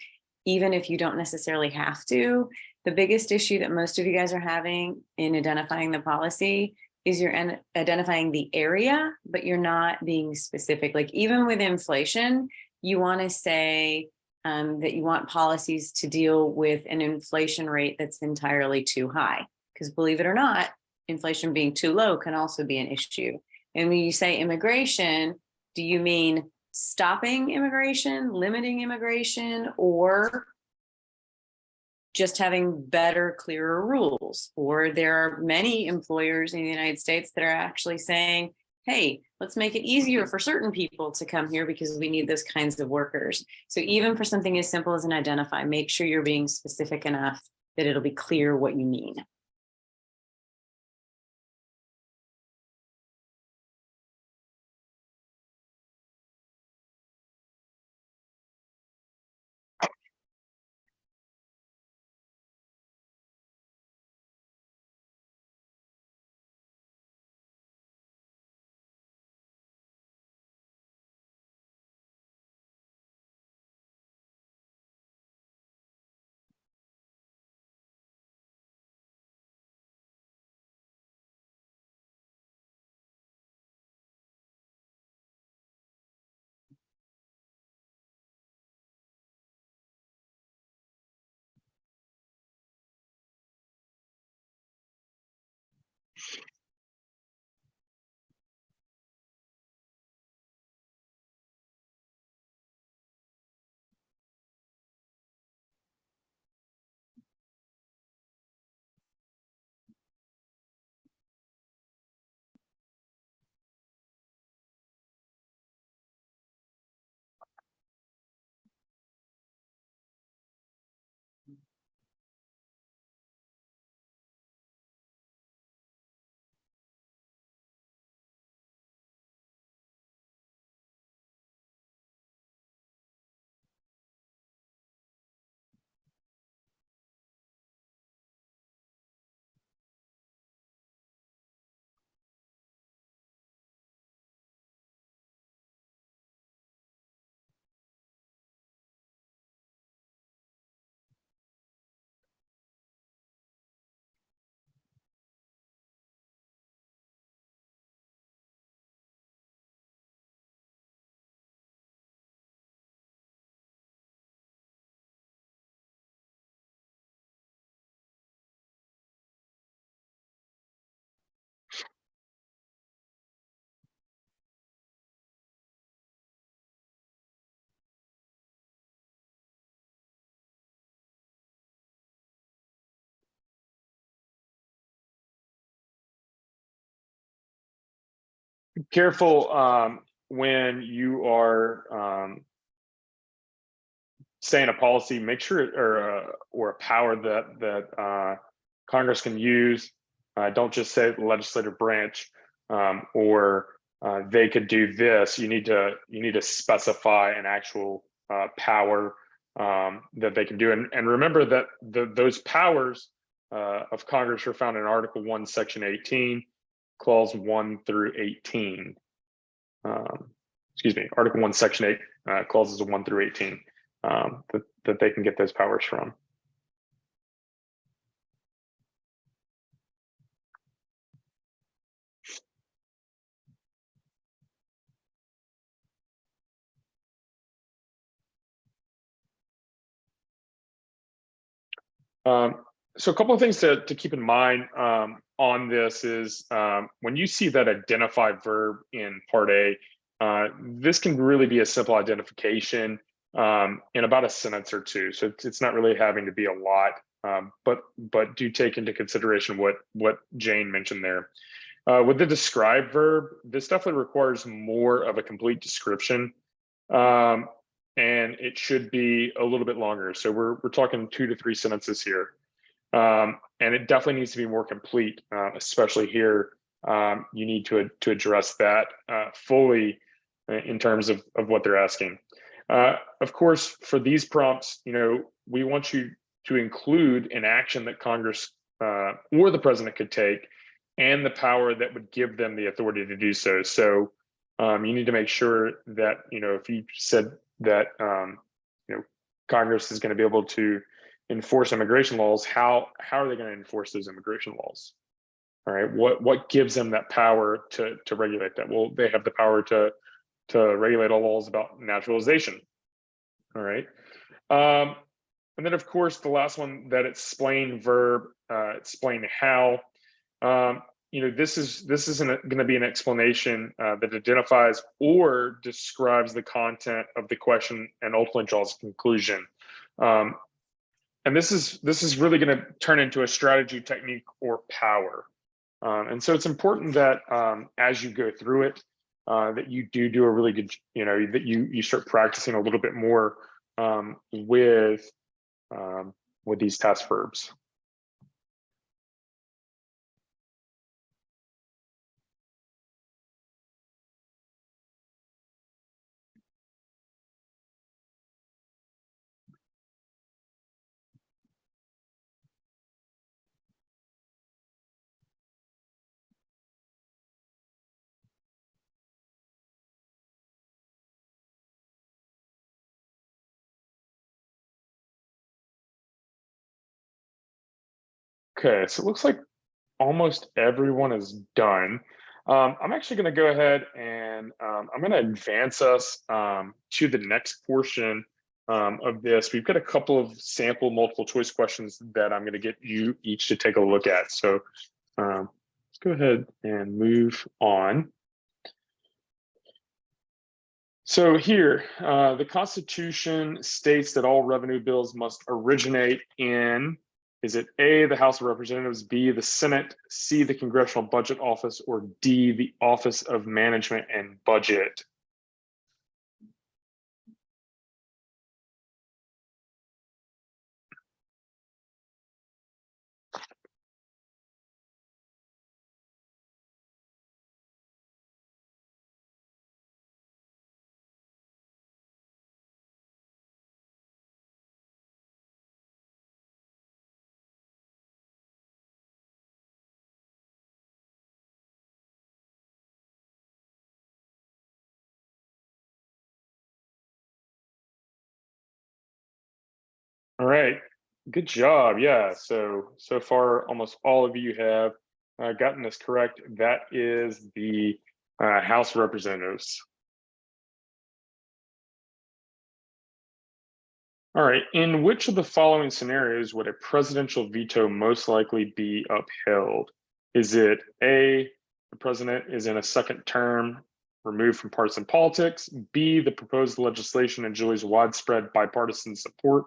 even if you don't necessarily have to. The biggest issue that most of you guys are having in identifying the policy is you're identifying the area, but you're not being specific. Like even with inflation, you want to say that you want policies to deal with an inflation rate that's entirely too high. Because believe it or not, inflation being too low can also be an issue. And when you say immigration, do you mean stopping immigration, limiting immigration, or just having better, clearer rules? Or there are many employers in the United States that are actually saying, hey, let's make it easier for certain people to come here because we need those kinds of workers. So even for something as simple as an identify, make sure you're being specific enough that it'll be clear what you mean. Careful when you are saying a policy, make sure or a power that Congress can use. Don't just say the legislative branch or they could do this. You need to specify an actual power that they can do. And remember that those powers of Congress are found in Article 1, Section 18, Clause 1 through 18. Excuse me, Article 1, Section 8, clauses 1 through 18. That they can get those powers from. So a couple of things to keep in mind on this is when you see that identify verb in Part A, this can really be a simple identification in about a sentence or two. So it's not really having to be a lot, but do take into consideration what Jane mentioned there. With the describe verb, this definitely requires more of a complete description. And it should be a little bit longer. So we're talking 2 to 3 sentences here. And it definitely needs to be more complete, especially here you need to address that fully in terms of what they're asking. Of course, for these prompts, we want you to include an action that Congress or the president could take and the power that would give them the authority to do so. So you need to make sure that, if you said that, Congress is going to be able to enforce immigration laws, how are they going to enforce those immigration laws? All right, what gives them that power to regulate that? Well, they have the power to regulate all laws about naturalization. All right. And then, of course, the last one, that explain verb, explain how. This isn't going to be an explanation that identifies or describes the content of the question and ultimately draws a conclusion. And this is really going to turn into a strategy, technique, or power. And so it's important that as you go through it, that you do a really good, that you start practicing a little bit more with these task verbs. Okay, so it looks like almost everyone is done. I'm actually going to go ahead and I'm going to advance us to the next portion of this. We've got a couple of sample multiple choice questions that I'm going to get you each to take a look at. So let's go ahead and move on. So here, the Constitution states that all revenue bills must originate in, is it A, the House of Representatives, B, the Senate, C, the Congressional Budget Office, or D, the Office of Management and Budget? All right, good job. Yeah, so far, almost all of you have gotten this correct. That is the House of Representatives. All right, in which of the following scenarios would a presidential veto most likely be upheld? Is it A, the president is in a second term, removed from partisan politics? B, the proposed legislation enjoys widespread bipartisan support?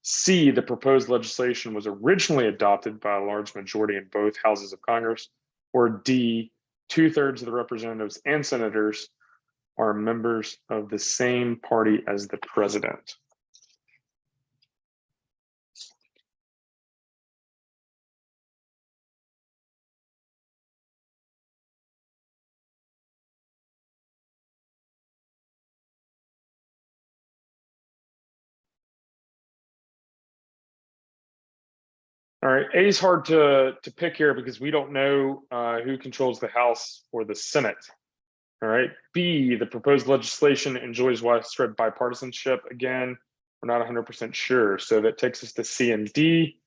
C, the proposed legislation was originally adopted by a large majority in both houses of Congress? Or D, 2/3 of the representatives and senators are members of the same party as the president? All right, A is hard to pick here because we don't know who controls the House or the Senate. All right, B, the proposed legislation enjoys widespread bipartisanship. Again, we're not 100% sure. So that takes us to C and D.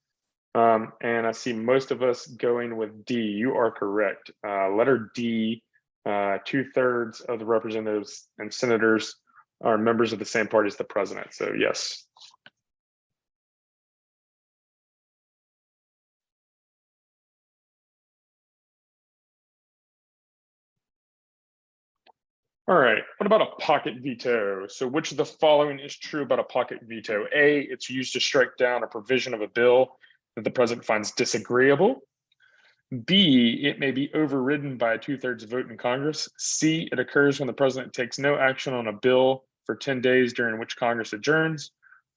And I see most of us going with D. You are correct. Letter D, 2/3 of the representatives and senators are members of the same party as the president. So yes. All right, what about a pocket veto? So which of the following is true about a pocket veto? A, it's used to strike down a provision of a bill that the president finds disagreeable. B, it may be overridden by a 2/3 vote in Congress. C, it occurs when the president takes no action on a bill for 10 days during which Congress adjourns.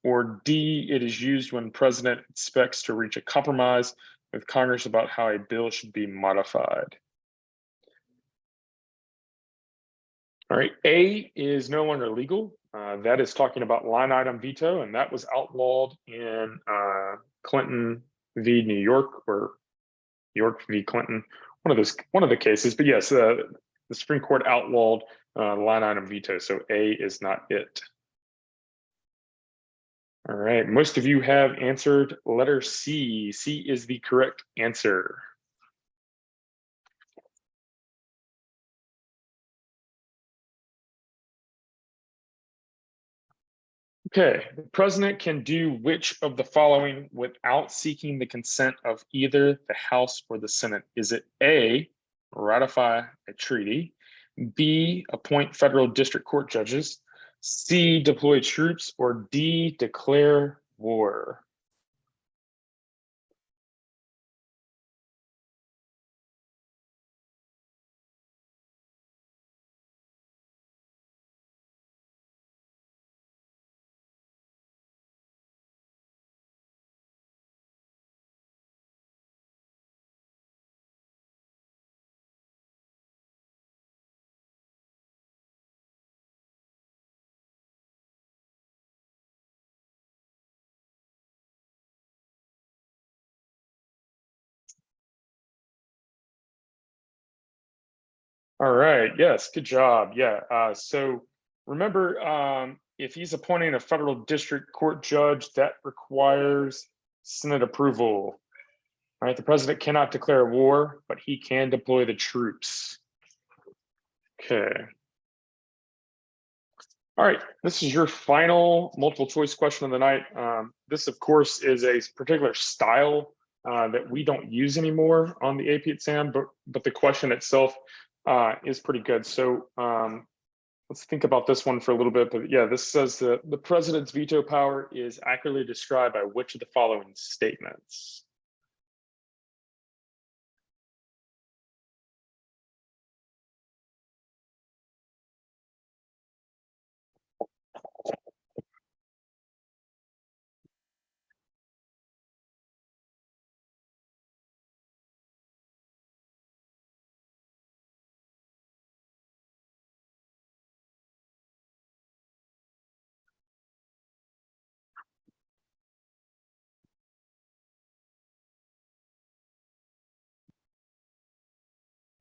Or D, it is used when president expects to reach a compromise with Congress about how a bill should be modified. All right, A is no longer legal. That is talking about line item veto, and that was outlawed in Clinton v. New York, or York v. Clinton, one of the cases. But yes, the Supreme Court outlawed line item veto, so A is not it. All right, most of you have answered letter C. C is the correct answer. Okay, the president can do which of the following without seeking the consent of either the House or the Senate? Is it A, ratify a treaty, B, appoint federal district court judges, C, deploy troops, or D, declare war? All right. Yes. Good job. Yeah. So remember, if he's appointing a federal district court judge, that requires Senate approval. All right. The president cannot declare war, but he can deploy the troops. Okay. All right. This is your final multiple choice question of the night. This, of course, is a particular style that we don't use anymore on the AP exam, but the question itself is pretty good. So let's think about this one for a little bit. But yeah, this says that the president's veto power is accurately described by which of the following statements?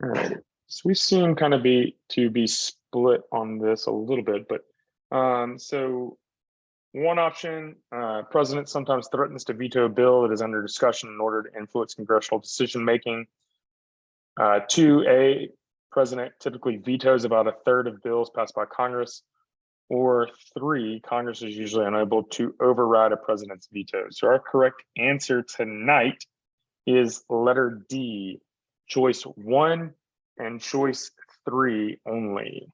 All right. So we seem kind of be split on this a little bit, but so one option, president sometimes threatens to veto a bill that is under discussion in order to influence congressional decision making. 2A, president typically vetoes about a third of bills passed by Congress. Or 3, Congress is usually unable to override a president's veto. So our correct answer tonight is letter D, choice 1 and choice 3 only.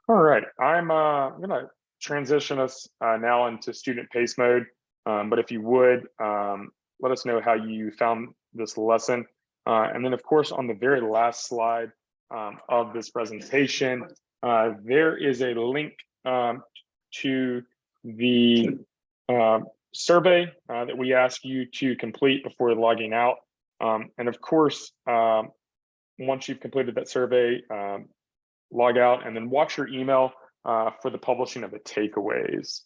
All right, I'm gonna transition us now into student pace mode. But if you would, let us know how you found this lesson. And then of course, on the very last slide of this presentation, there is a link to the survey that we ask you to complete before logging out. And of course, once you've completed that survey, log out and then watch your email for the publishing of the takeaways.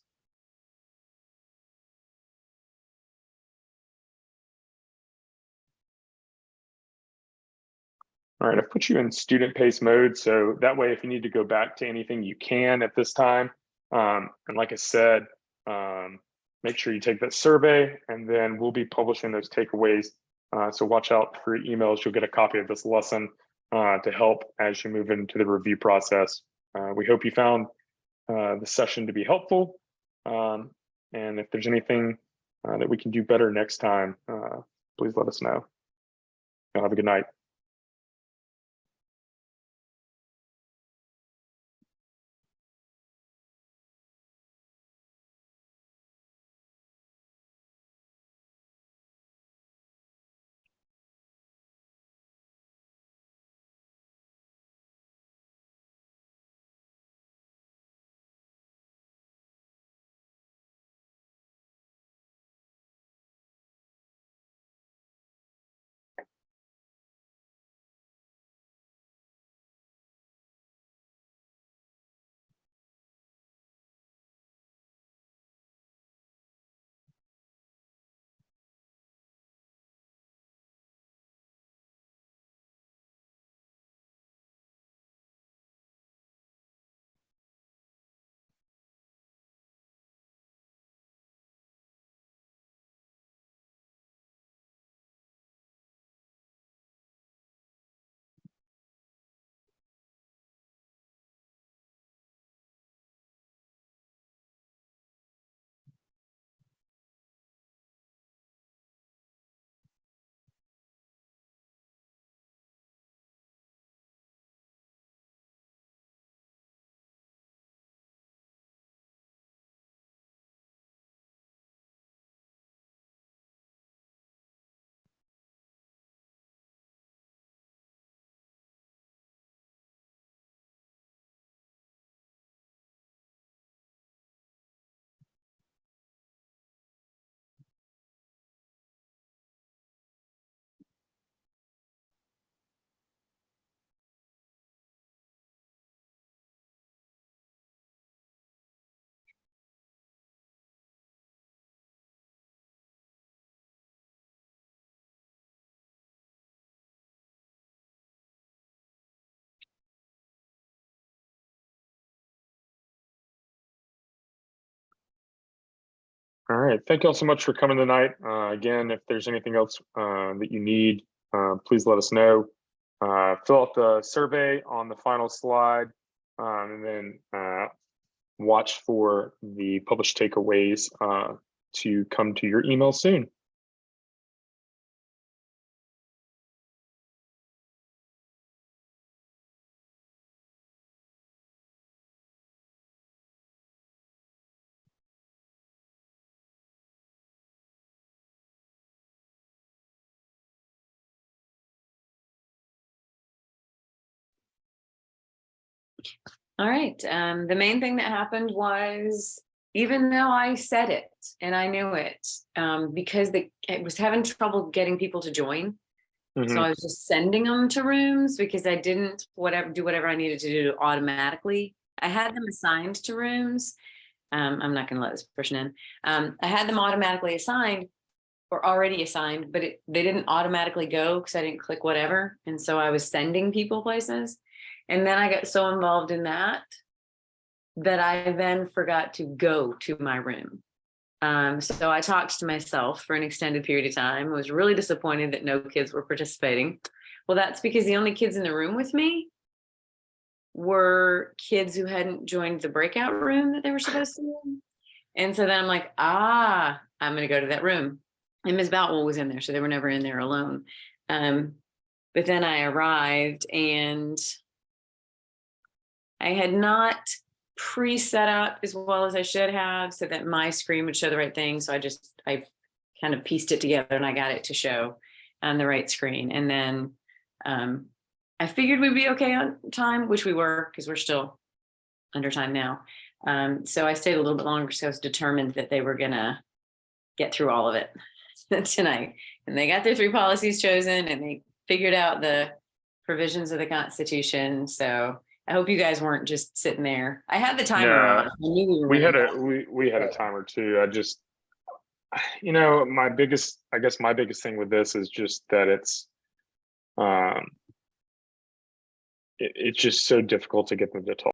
All right, I've put you in student pace mode, so that way if you need to go back to anything, you can at this time. And like I said, make sure you take that survey and then we'll be publishing those takeaways. So watch out for your emails. You'll get a copy of this lesson to help as you move into the review process. We hope you found the session to be helpful. And if there's anything that we can do better next time, please let us know. Have a good night. All right. Thank you all so much for coming tonight. Again, if there's anything else that you need, please let us know. Fill out the survey on the final slide, and then watch for the published takeaways to come to your email soon. All right. The main thing that happened was, even though I said it and I knew it, because I was having trouble getting people to join. So I was just sending them to rooms because I didn't do whatever I needed to do automatically. I had them assigned to rooms. I'm not going to let this person in. I had them automatically assigned or already assigned, but they didn't automatically go because I didn't click whatever. And so I was sending people places. And then I got so involved in that I then forgot to go to my room. So I talked to myself for an extended period of time. I was really disappointed that no kids were participating. Well, that's because the only kids in the room with me were kids who hadn't joined the breakout room that they were supposed to be. And so then I'm like, I'm going to go to that room. And Ms. Boutwell was in there, so they were never in there alone. But then I arrived and I had not pre-set up as well as I should have so that my screen would show the right thing. So I kind of pieced it together and I got it to show on the right screen. And then I figured we'd be okay on time, which we were, because we're still under time now. So I stayed a little bit longer because I was determined that they were gonna get through all of it tonight. And they got their 3 policies chosen and they figured out the provisions of the Constitution. So I hope you guys weren't just sitting there. I had the timer on. I knew we had a timer too. I just, my biggest thing with this is just that it's just so difficult to get them to talk.